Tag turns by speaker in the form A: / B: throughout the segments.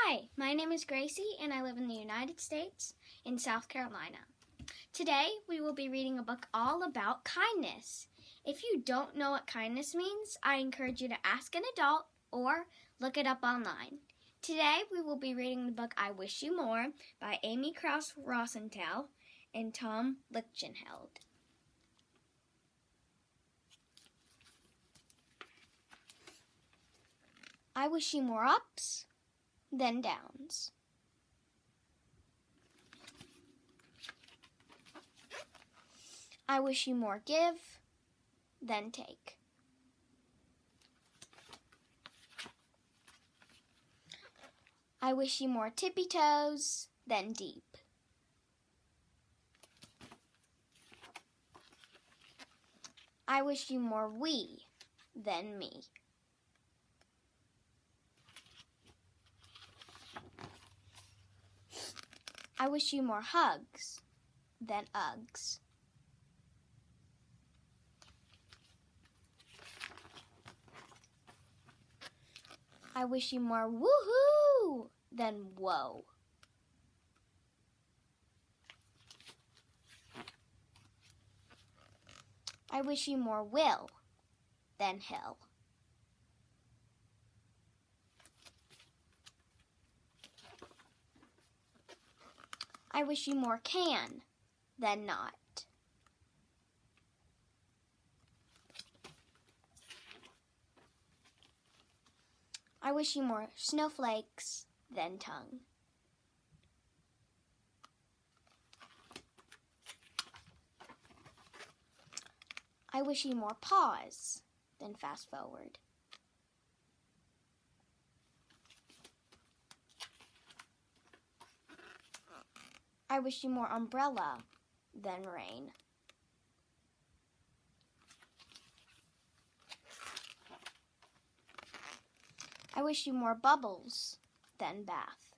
A: Hi, my name is Gracie and I live in the United States in South Carolina. Today we will be reading a book all about kindness. If you don't know what kindness means, I encourage you to ask an adult or look it up online. Today we will be reading the book I Wish You More by Amy Krouse Rosenthal and Tom Lichtenheld. I wish you more ups than downs. I wish you more give than take. I wish you more tippy toes than deep. I wish you more we than me. I wish you more hugs than Uggs. I wish you more woohoo than whoa. I wish you more will than hill. I wish you more can than not. I wish you more snowflakes than tongue. I wish you more pause than fast forward. I wish you more umbrella than rain. I wish you more bubbles than bath.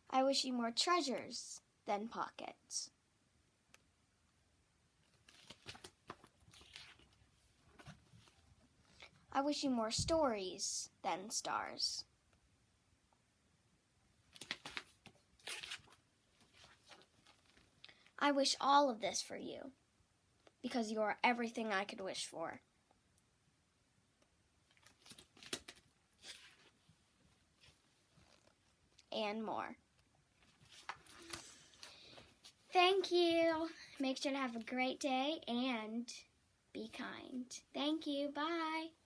A: I wish you more treasures than pockets. I wish you more stories than stars. I wish all of this for you, because you are everything I could wish for. And more. Thank you. Make sure to have a great day and be kind. Thank you. Bye.